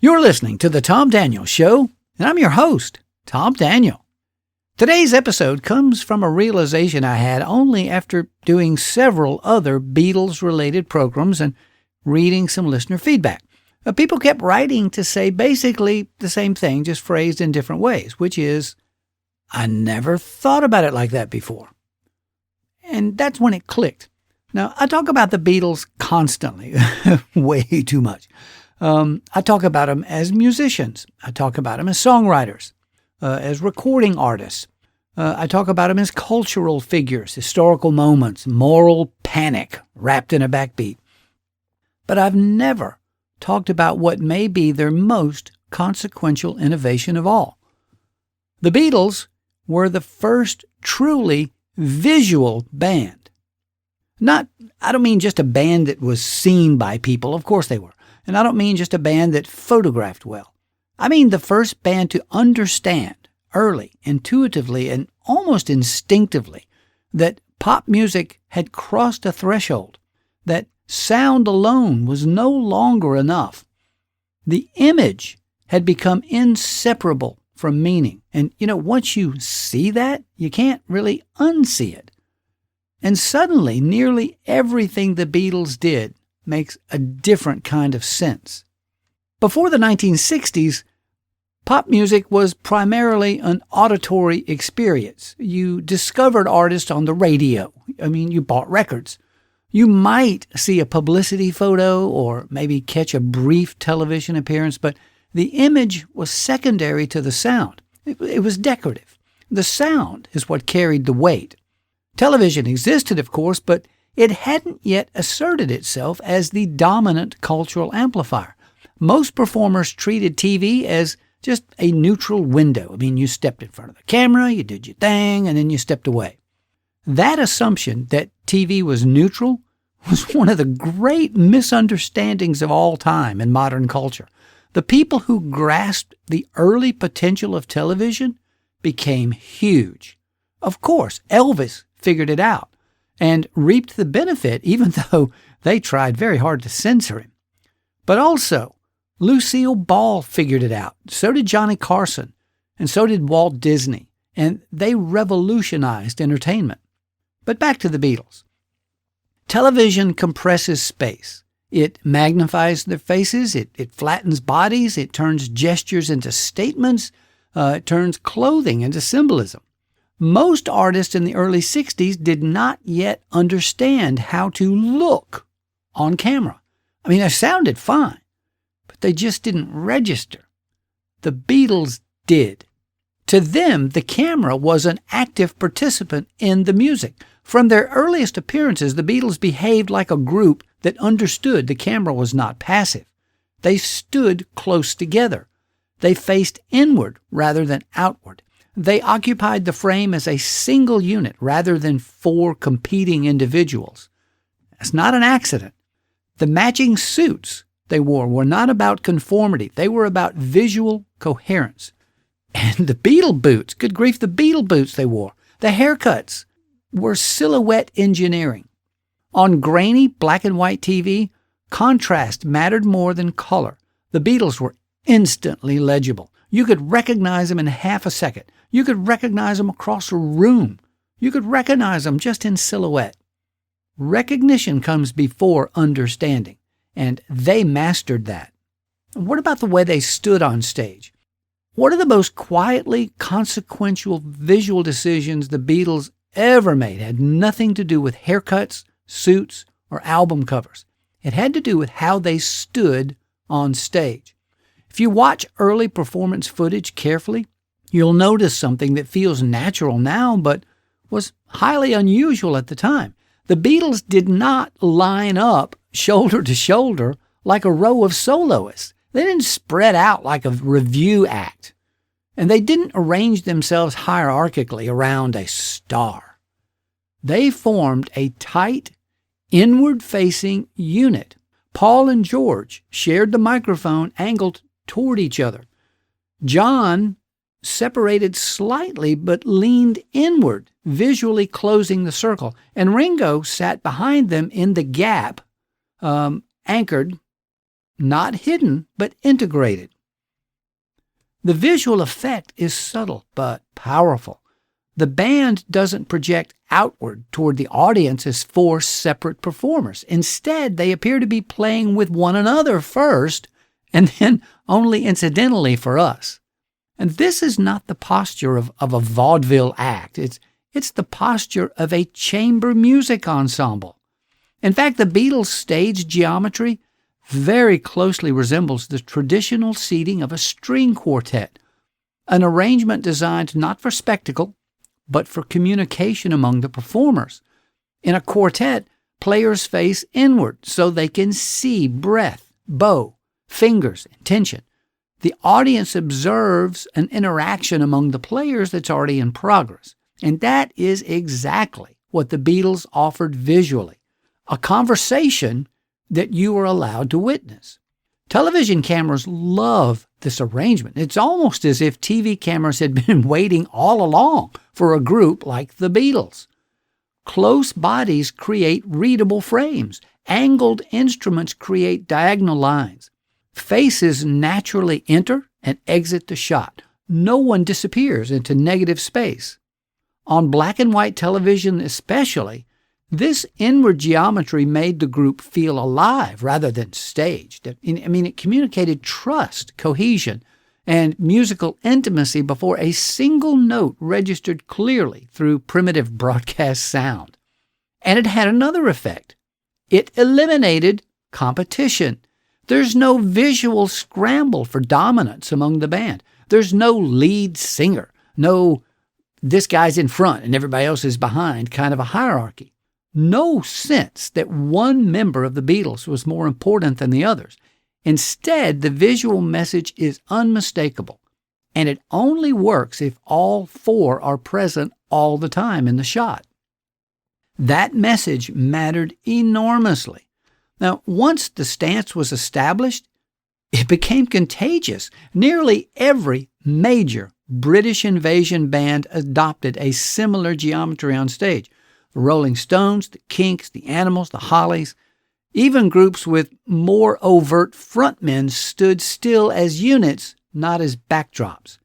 You're listening to The Tom Daniel Show, and I'm your host, Tom Daniel. Today's episode comes from a realization I had only after doing several other Beatles-related programs and reading some listener feedback. People kept writing to say basically the same thing, just phrased in different ways, which is, I never thought about it like that before. And that's when it clicked. Now, I talk about the Beatles constantly, way too much. I talk about them as musicians. I talk about them as songwriters, as recording artists. I talk about them as cultural figures, historical moments, moral panic wrapped in a backbeat. But I've never talked about what may be their most consequential innovation of all. The Beatles were the first truly visual band. I don't mean just a band that was seen by people, of course they were. And I don't mean just a band that photographed well. I mean the first band to understand early, intuitively, and almost instinctively that pop music had crossed a threshold, that sound alone was no longer enough. The image had become inseparable from meaning. And, once you see that, you can't really unsee it. And suddenly, nearly everything the Beatles did makes a different kind of sense. Before the 1960s, pop music was primarily an auditory experience. You discovered artists on the radio. You bought records. You might see a publicity photo or maybe catch a brief television appearance, but the image was secondary to the sound. It was decorative. The sound is what carried the weight. Television existed, of course, but it hadn't yet asserted itself as the dominant cultural amplifier. Most performers treated TV as just a neutral window. You stepped in front of the camera, you did your thing, and then you stepped away. That assumption that TV was neutral was one of the great misunderstandings of all time in modern culture. The people who grasped the early potential of television became huge. Of course, Elvis figured it out and reaped the benefit, even though they tried very hard to censor him. But also, Lucille Ball figured it out. So did Johnny Carson, and so did Walt Disney, and they revolutionized entertainment. But back to the Beatles. Television compresses space. It magnifies their faces, it flattens bodies, it turns gestures into statements, it turns clothing into symbolism. Most artists in the early 60s did not yet understand how to look on camera. They sounded fine, but they just didn't register. The Beatles did. To them, the camera was an active participant in the music. From their earliest appearances, the Beatles behaved like a group that understood the camera was not passive. They stood close together. They faced inward rather than outward. They occupied the frame as a single unit rather than four competing individuals. That's not an accident. The matching suits they wore were not about conformity. They were about visual coherence. And the Beatle Boots, good grief, the Beatle Boots they wore, the haircuts were silhouette engineering. On grainy black and white TV, contrast mattered more than color. The Beatles were instantly legible. You could recognize them in half a second. You could recognize them across a room. You could recognize them just in silhouette. Recognition comes before understanding, and they mastered that. What about the way they stood on stage? What are the most quietly consequential visual decisions the Beatles ever made? It had nothing to do with haircuts, suits, or album covers. It had to do with how they stood on stage. If you watch early performance footage carefully, you'll notice something that feels natural now but was highly unusual at the time. The Beatles did not line up shoulder to shoulder like a row of soloists. They didn't spread out like a review act. And they didn't arrange themselves hierarchically around a star. They formed a tight, inward-facing unit. Paul and George shared the microphone angled toward each other. John separated slightly but leaned inward, visually closing the circle. And Ringo sat behind them in the gap, anchored not hidden, but integrated. The visual effect is subtle but powerful. The band doesn't project outward toward the audience as four separate performers. Instead, they appear to be playing with one another first, and then only incidentally for us. And this is not the posture of a vaudeville act. It's the posture of a chamber music ensemble. In fact, the Beatles' stage geometry very closely resembles the traditional seating of a string quartet, an arrangement designed not for spectacle, but for communication among the performers. In a quartet, players face inward so they can see breath, bow, fingers, and tension. The audience observes an interaction among the players that's already in progress. And that is exactly what the Beatles offered visually, a conversation that you are allowed to witness. Television cameras love this arrangement. It's almost as if TV cameras had been waiting all along for a group like the Beatles. Close bodies create readable frames. Angled instruments create diagonal lines. Faces naturally enter and exit the shot. No one disappears into negative space. On black and white television especially, this inward geometry made the group feel alive rather than staged. It communicated trust, cohesion, and musical intimacy before a single note registered clearly through primitive broadcast sound. And it had another effect. It eliminated competition. There's no visual scramble for dominance among the band. There's no lead singer, no this guy's in front and everybody else is behind kind of a hierarchy. No sense that one member of the Beatles was more important than the others. Instead, the visual message is unmistakable, and it only works if all four are present all the time in the shot. That message mattered enormously. Now, once the stance was established, it became contagious. Nearly every major British invasion band adopted a similar geometry on stage. The Rolling Stones, the Kinks, the Animals, the Hollies, even groups with more overt frontmen stood still as units, not as backdrops.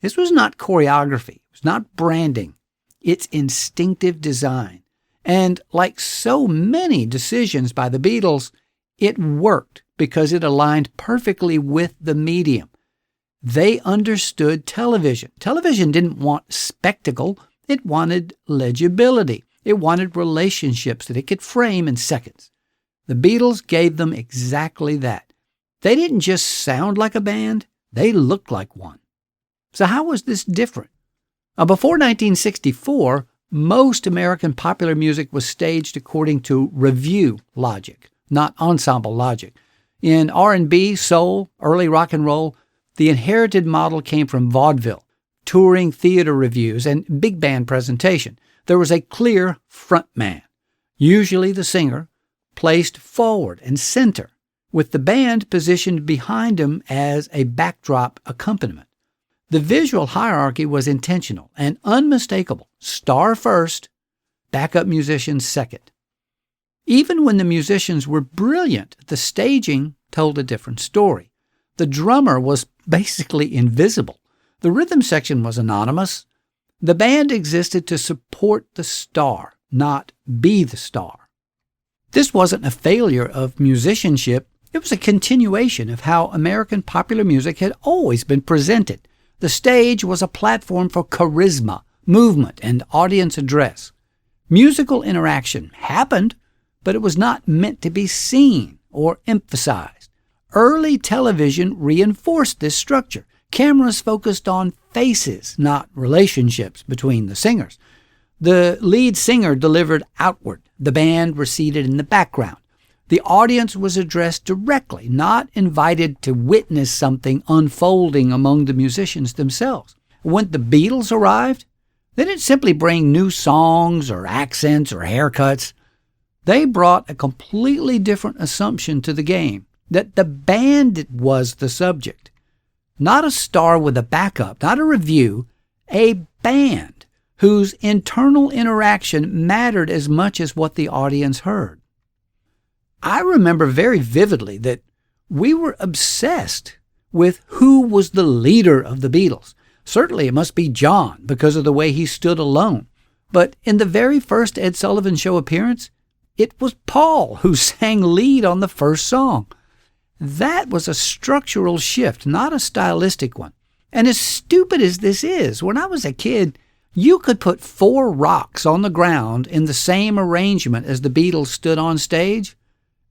This was not choreography. It was not branding. It's instinctive design. And like so many decisions by the Beatles, it worked because it aligned perfectly with the medium. They understood television. Television didn't want spectacle. It wanted legibility. It wanted relationships that it could frame in seconds. The Beatles gave them exactly that. They didn't just sound like a band, they looked like one. So how was this different? Before 1964, most American popular music was staged according to revue logic, not ensemble logic. In R&B, soul, early rock and roll, the inherited model came from vaudeville, touring theater reviews, and big band presentation. There was a clear front man, usually the singer, placed forward and center, with the band positioned behind him as a backdrop accompaniment. The visual hierarchy was intentional and unmistakable. Star first, backup musicians second. Even when the musicians were brilliant, the staging told a different story. The drummer was basically invisible. The rhythm section was anonymous. The band existed to support the star, not be the star. This wasn't a failure of musicianship. It was a continuation of how American popular music had always been presented. The stage was a platform for charisma, movement, and audience address. Musical interaction happened, but it was not meant to be seen or emphasized. Early television reinforced this structure. Cameras focused on faces, not relationships between the singers. The lead singer delivered outward. The band receded in the background. The audience was addressed directly, not invited to witness something unfolding among the musicians themselves. When the Beatles arrived, they didn't simply bring new songs or accents or haircuts. They brought a completely different assumption to the game, that the band was the subject. Not a star with a backup, not a review, a band whose internal interaction mattered as much as what the audience heard. I remember very vividly that we were obsessed with who was the leader of the Beatles. Certainly it must be John because of the way he stood alone. But in the very first Ed Sullivan Show appearance, it was Paul who sang lead on the first song. That was a structural shift, not a stylistic one. And as stupid as this is, when I was a kid, you could put 4 rocks on the ground in the same arrangement as the Beatles stood on stage,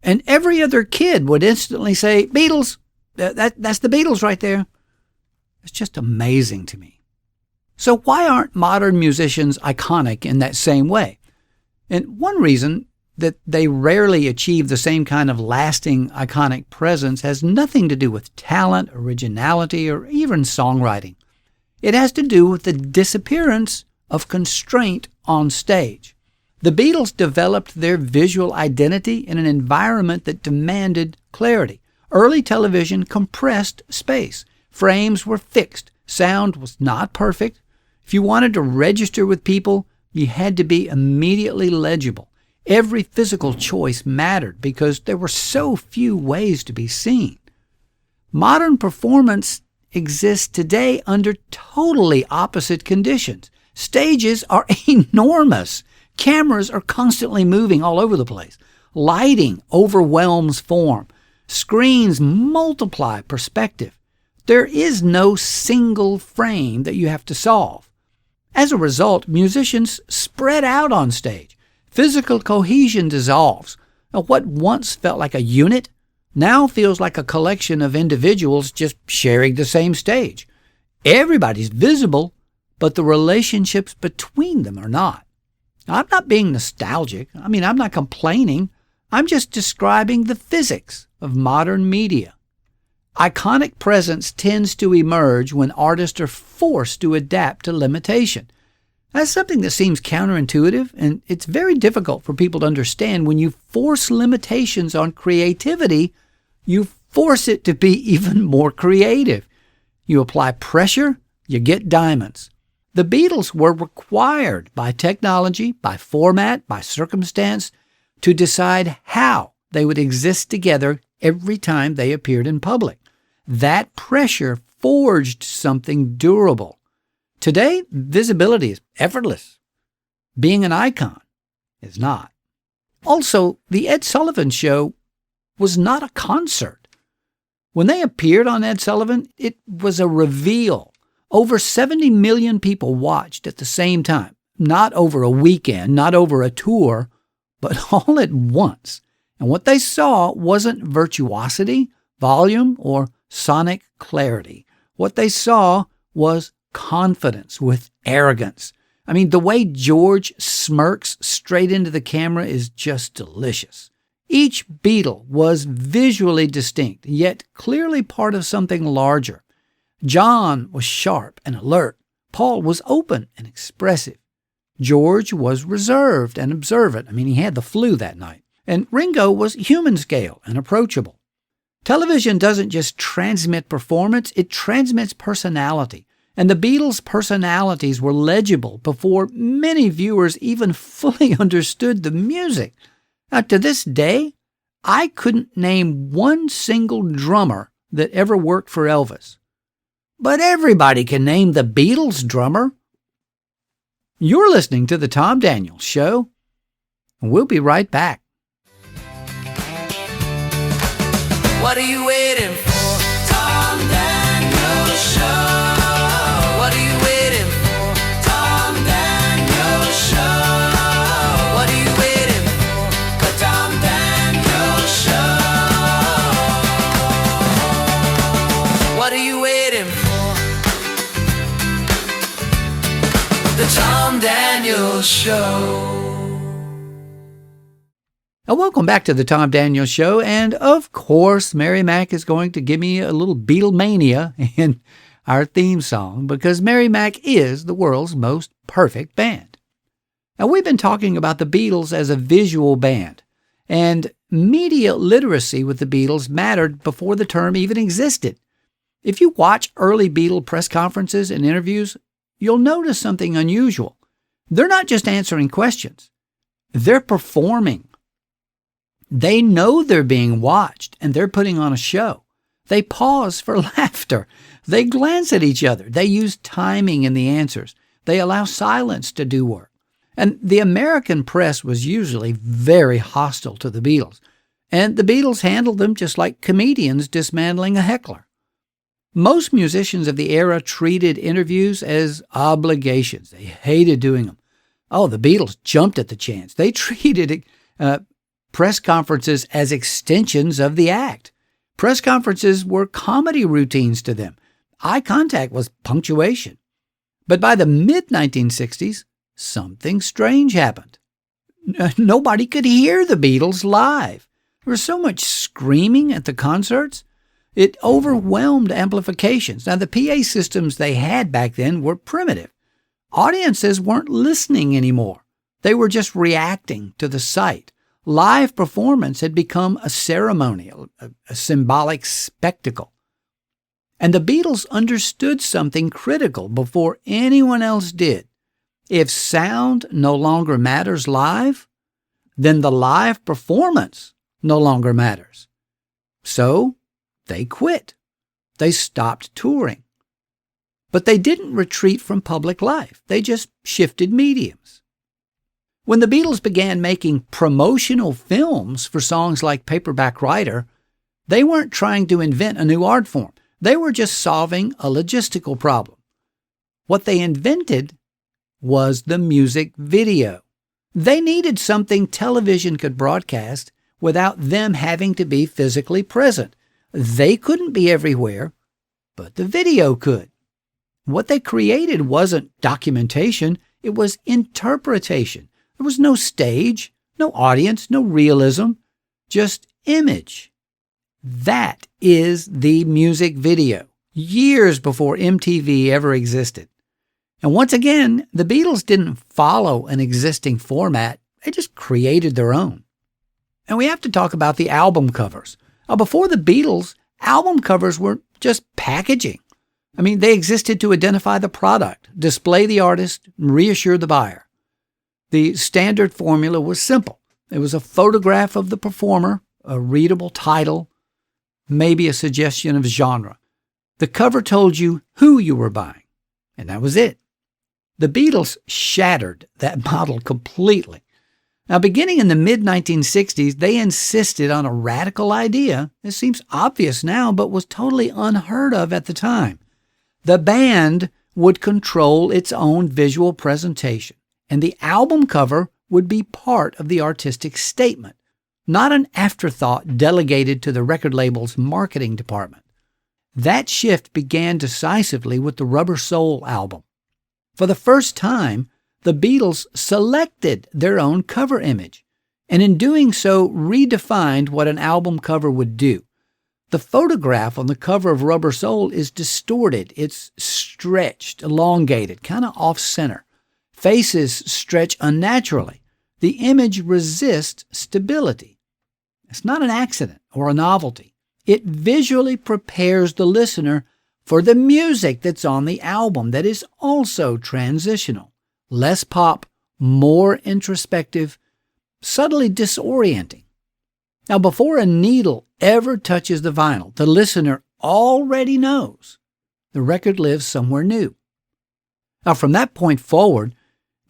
and every other kid would instantly say, Beatles, that's the Beatles right there. It's just amazing to me. So why aren't modern musicians iconic in that same way? And one reason that they rarely achieve the same kind of lasting iconic presence has nothing to do with talent, originality, or even songwriting. It has to do with the disappearance of constraint on stage. The Beatles developed their visual identity in an environment that demanded clarity. Early television compressed space. Frames were fixed. Sound was not perfect. If you wanted to register with people, you had to be immediately legible. Every physical choice mattered because there were so few ways to be seen. Modern performance exists today under totally opposite conditions. Stages are enormous. Cameras are constantly moving all over the place. Lighting overwhelms form. Screens multiply perspective. There is no single frame that you have to solve. As a result, musicians spread out on stage. Physical cohesion dissolves. Now, what once felt like a unit now feels like a collection of individuals just sharing the same stage. Everybody's visible, but the relationships between them are not. I'm not being nostalgic. I'm not complaining. I'm just describing the physics of modern media. Iconic presence tends to emerge when artists are forced to adapt to limitation. That's something that seems counterintuitive, and it's very difficult for people to understand. When you force limitations on creativity, you force it to be even more creative. You apply pressure, you get diamonds. The Beatles were required by technology, by format, by circumstance, to decide how they would exist together every time they appeared in public. That pressure forged something durable. Today, visibility is effortless. Being an icon is not. Also, the Ed Sullivan Show was not a concert. When they appeared on Ed Sullivan, it was a reveal. Over 70 million people watched at the same time, not over a weekend, not over a tour, but all at once. And what they saw wasn't virtuosity, volume, or sonic clarity. What they saw was confidence with arrogance. The way George smirks straight into the camera is just delicious. Each Beatle was visually distinct, yet clearly part of something larger. John was sharp and alert. Paul was open and expressive. George was reserved and observant. He had the flu that night. And Ringo was human scale and approachable. Television doesn't just transmit performance, it transmits personality. And the Beatles' personalities were legible before many viewers even fully understood the music. Now, to this day, I couldn't name one single drummer that ever worked for Elvis. But everybody can name the Beatles drummer. You're listening to The Tom Daniels Show, and we'll be right back. What are you waiting for? Tom Daniels Show. What are you waiting for? Tom Daniels Show. What are you waiting for? The Tom Daniels Show. What are you waiting for? The Tom Daniels Show. Welcome back to the Tom Daniels Show, and of course, Mary Mac is going to give me a little Beatlemania in our theme song, because Mary Mac is the world's most perfect band. Now, we've been talking about the Beatles as a visual band, and media literacy with the Beatles mattered before the term even existed. If you watch early Beatle press conferences and interviews, you'll notice something unusual. They're not just answering questions. They're performing. They know they're being watched and they're putting on a show. They pause for laughter. They glance at each other. They use timing in the answers. They allow silence to do work. And the American press was usually very hostile to the Beatles. And the Beatles handled them just like comedians dismantling a heckler. Most musicians of the era treated interviews as obligations. They hated doing them. Oh, the Beatles jumped at the chance. They treated press conferences as extensions of the act. Press conferences were comedy routines to them. Eye contact was punctuation. But by the mid-1960s, something strange happened. Nobody could hear the Beatles live. There was so much screaming at the concerts. It overwhelmed amplifications. Now, the PA systems they had back then were primitive. Audiences weren't listening anymore. They were just reacting to the sight. Live performance had become a ceremony, a symbolic spectacle. And the Beatles understood something critical before anyone else did. If sound no longer matters live, then the live performance no longer matters. So they quit. They stopped touring. But they didn't retreat from public life. They just shifted mediums. When the Beatles began making promotional films for songs like Paperback Writer, they weren't trying to invent a new art form. They were just solving a logistical problem. What they invented was the music video. They needed something television could broadcast without them having to be physically present. They couldn't be everywhere, but the video could. What they created wasn't documentation, it was interpretation. There was no stage, no audience, no realism, just image. That is the music video, years before MTV ever existed. And once again, the Beatles didn't follow an existing format, they just created their own. And we have to talk about the album covers. Now, before the Beatles, album covers were just packaging. I mean, they existed to identify the product, display the artist, and reassure the buyer. The standard formula was simple. It was a photograph of the performer, a readable title, maybe a suggestion of genre. The cover told you who you were buying, and that was it. The Beatles shattered that model completely. Now, beginning in the mid-1960s, they insisted on a radical idea. It seems obvious now, but was totally unheard of at the time. The band would control its own visual presentation, and the album cover would be part of the artistic statement, not an afterthought delegated to the record label's marketing department. That shift began decisively with the Rubber Soul album. For the first time, the Beatles selected their own cover image, and in doing so redefined what an album cover would do. The photograph on the cover of Rubber Soul is distorted. It's stretched, elongated, kind of off-center. Faces stretch unnaturally. The image resists stability. It's not an accident or a novelty. It visually prepares the listener for the music that's on the album that is also transitional. Less pop, more introspective, subtly disorienting. Now, before a needle ever touches the vinyl, the listener already knows the record lives somewhere new. Now, from that point forward,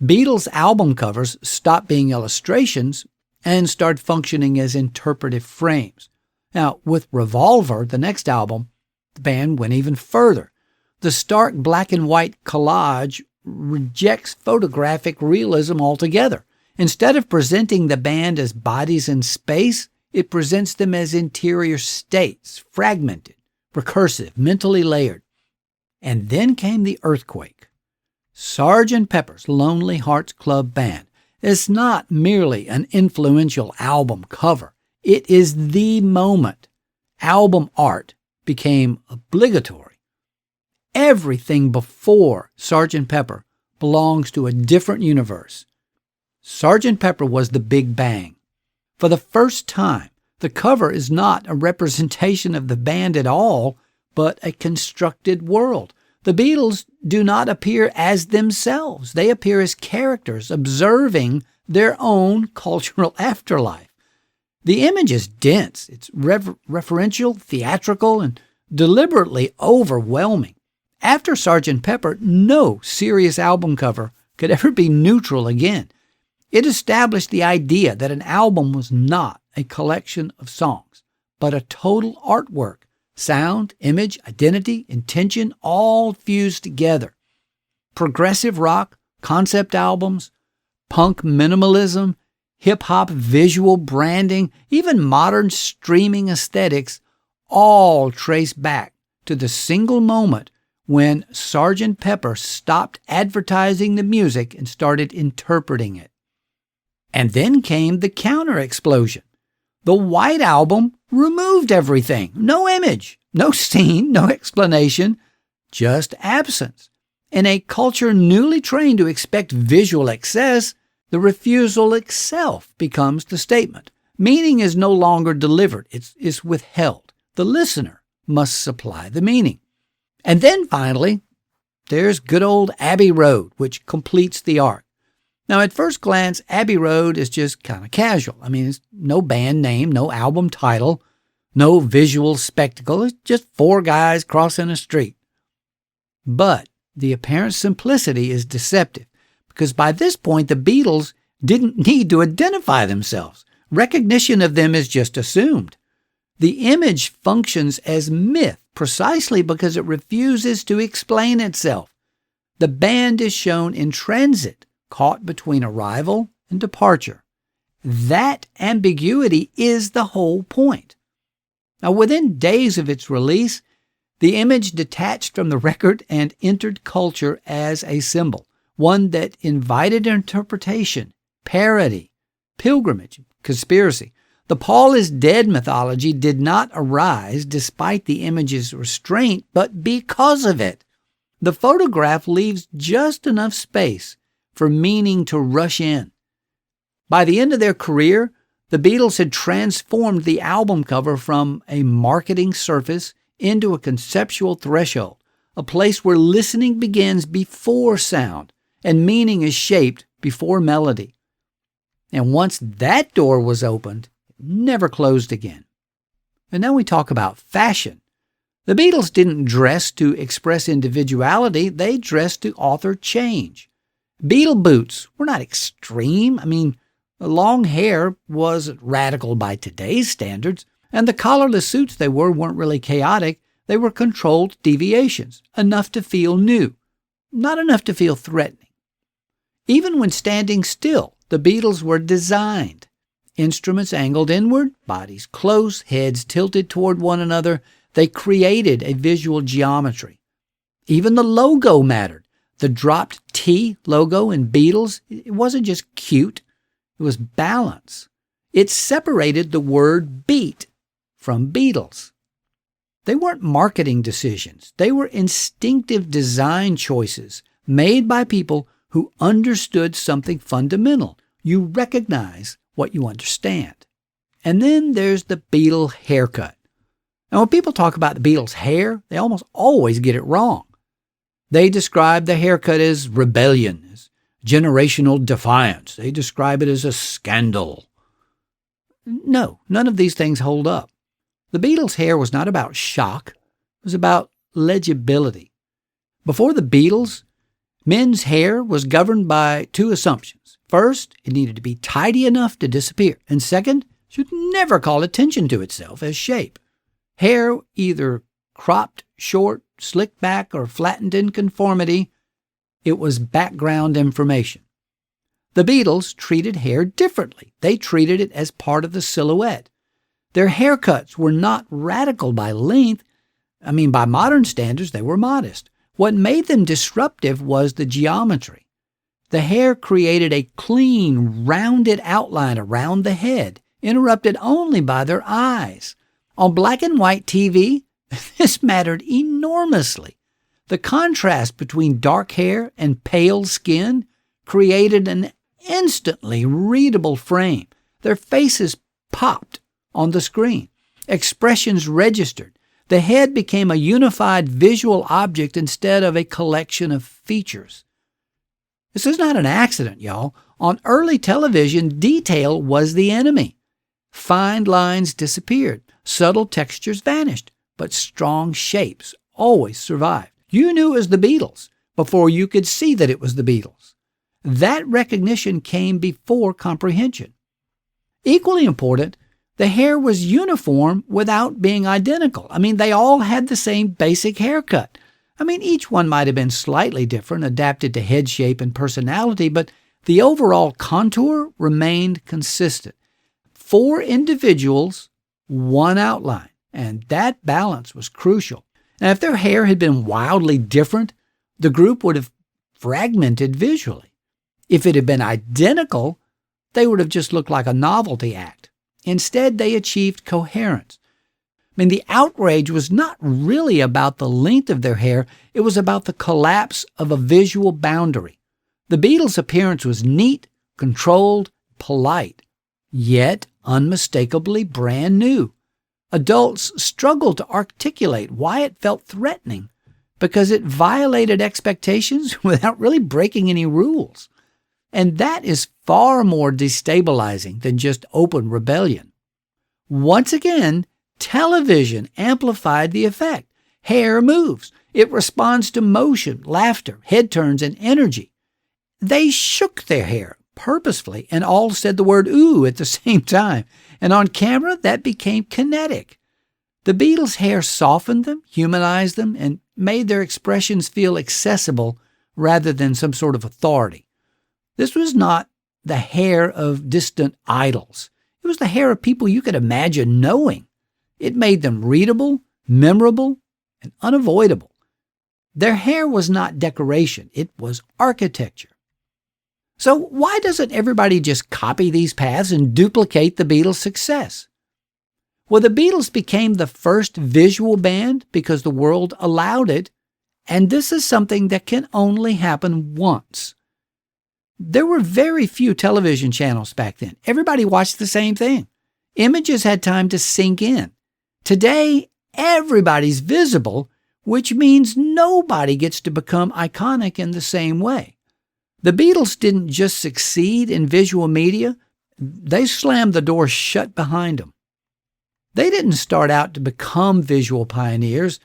Beatles album covers stopped being illustrations and started functioning as interpretive frames. Now, with Revolver, the next album, the band went even further. The stark black and white collage rejects photographic realism altogether. Instead of presenting the band as bodies in space, it presents them as interior states, fragmented, recursive, mentally layered. And then came the earthquake. Sgt. Pepper's Lonely Hearts Club Band is not merely an influential album cover. It is the moment album art became obligatory. Everything before Sgt. Pepper belongs to a different universe. Sgt. Pepper was the Big Bang. For the first time, the cover is not a representation of the band at all, but a constructed world. The Beatles do not appear as themselves. They appear as characters observing their own cultural afterlife. The image is dense. It's referential, theatrical, and deliberately overwhelming. After Sgt. Pepper, no serious album cover could ever be neutral again. It established the idea that an album was not a collection of songs, but a total artwork. Sound, image, identity, intention, all fused together. Progressive rock, concept albums, punk minimalism, hip-hop visual branding, even modern streaming aesthetics, all trace back to the single moment when Sgt. Pepper stopped advertising the music and started interpreting it. And then came the counter-explosion. The White Album removed everything. No image, no scene, no explanation, just absence. In a culture newly trained to expect visual excess, the refusal itself becomes the statement. Meaning is no longer delivered. It's withheld. The listener must supply the meaning. And then finally, there's good old Abbey Road, which completes the arc. Now, at first glance, Abbey Road is just kind of casual. I mean, it's no band name, no album title, no visual spectacle. It's just four guys crossing a street. But the apparent simplicity is deceptive, because by this point, the Beatles didn't need to identify themselves. Recognition of them is just assumed. The image functions as myth precisely because it refuses to explain itself. The band is shown in transit, caught between arrival and departure. That ambiguity is the whole point. Now, within days of its release, the image detached from the record and entered culture as a symbol, one that invited interpretation, parody, pilgrimage, conspiracy. The Paul is dead mythology did not arise despite the image's restraint, but because of it. The photograph leaves just enough space for meaning to rush in. By the end of their career, the Beatles had transformed the album cover from a marketing surface into a conceptual threshold, a place where listening begins before sound and meaning is shaped before melody. And once that door was opened, it never closed again. And now we talk about fashion. The Beatles didn't dress to express individuality, they dressed to author change. Beatle Boots were not extreme. I mean, long hair was radical by today's standards, and the collarless suits they wore weren't really chaotic. They were controlled deviations, enough to feel new, not enough to feel threatening. Even when standing still, the Beatles were designed. Instruments angled inward, bodies close, heads tilted toward one another. They created a visual geometry. Even the logo mattered. The dropped T logo in Beatles, it wasn't just cute, it was balance. It separated the word beat from Beatles. They weren't marketing decisions. They were instinctive design choices made by people who understood something fundamental. You recognize what you understand. And then there's the Beatle haircut. Now, when people talk about the Beatles' hair, they almost always get it wrong. They describe the haircut as rebellion, as generational defiance. They describe it as a scandal. No, none of these things hold up. The Beatles' hair was not about shock. It was about legibility. Before the Beatles, men's hair was governed by two assumptions. First, it needed to be tidy enough to disappear. And second, it should never call attention to itself as shape. Hair either cropped, short, slicked back, or flattened in conformity, it was background information. The Beatles treated hair differently. They treated it as part of the silhouette. Their haircuts were not radical by length. By modern standards, they were modest. What made them disruptive was the geometry. The hair created a clean, rounded outline around the head, interrupted only by their eyes. On black and white TV, this mattered enormously. The contrast between dark hair and pale skin created an instantly readable frame. Their faces popped on the screen. Expressions registered. The head became a unified visual object instead of a collection of features. This is not an accident, y'all. On early television, detail was the enemy. Fine lines disappeared. Subtle textures vanished, but strong shapes always survived. You knew it was the Beatles before you could see that it was the Beatles. That recognition came before comprehension. Equally important, the hair was uniform without being identical. They all had the same basic haircut. Each one might have been slightly different, adapted to head shape and personality, but the overall contour remained consistent. 4 individuals, 1 outline, and that balance was crucial. Now, if their hair had been wildly different, the group would have fragmented visually. If it had been identical, they would have just looked like a novelty act. Instead, they achieved coherence. The outrage was not really about the length of their hair, it was about the collapse of a visual boundary. The Beatles' appearance was neat, controlled, polite, yet unmistakably brand new. Adults struggled to articulate why it felt threatening, because it violated expectations without really breaking any rules. And that is far more destabilizing than just open rebellion. Once again, television amplified the effect. Hair moves. It responds to motion, laughter, head turns, and energy. They shook their hair purposefully and all said the word ooh at the same time. And on camera, that became kinetic. The Beatles' hair softened them, humanized them, and made their expressions feel accessible rather than some sort of authority. This was not the hair of distant idols. It was the hair of people you could imagine knowing. It made them readable, memorable, and unavoidable. Their hair was not decoration. It was architecture. So why doesn't everybody just copy these paths and duplicate the Beatles' success? Well, the Beatles became the first visual band because the world allowed it, and this is something that can only happen once. There were very few television channels back then. Everybody watched the same thing. Images had time to sink in. Today, everybody's visible, which means nobody gets to become iconic in the same way. The Beatles didn't just succeed in visual media, they slammed the door shut behind them. They didn't start out to become visual pioneers.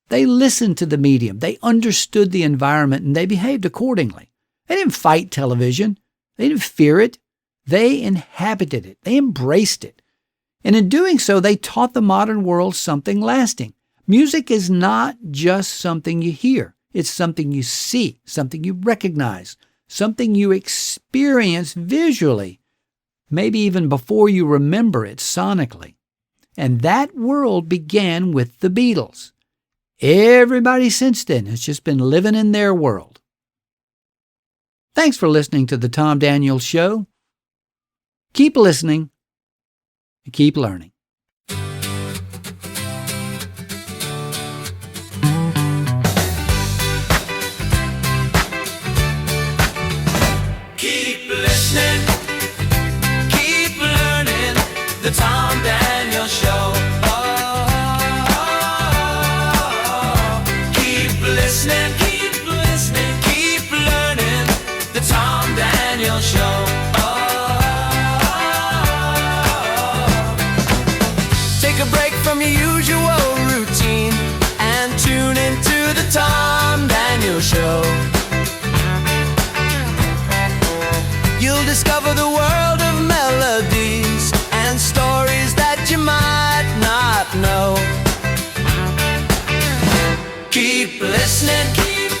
They listened to the medium, they understood the environment, and they behaved accordingly. They didn't fight television. They didn't fear it. They inhabited it. They embraced it. And in doing so, they taught the modern world something lasting. Music is not just something you hear. It's something you see, something you recognize, something you experience visually, maybe even before you remember it sonically. And that world began with the Beatles. Everybody since then has just been living in their world. Thanks for listening to The Tom Daniels Show. Keep listening and keep learning. Keep listening, keep learning. The Tom Daniels Show. Keep listening, keep listening, keep learning. The Tom Daniels Show. Take a break from your usual routine and tune into the Tom Daniels Show. You'll discover the world of melodies and stories that you might not know. Keep listening, keep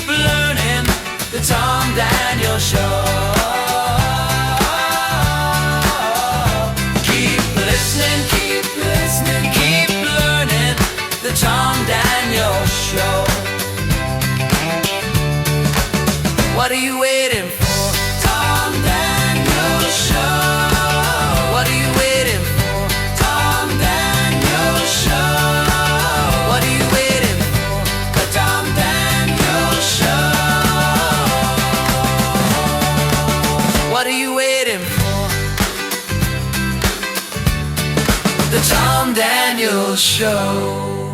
learning. The Tom Daniels Show. Keep listening, keep learning. The Tom Daniels Show. What are you waiting for? Tom Daniels Show. What are you waiting for? Tom Daniels Show. What are you waiting for? The Tom Daniels Show. What are you waiting for? The Tom Daniels Show.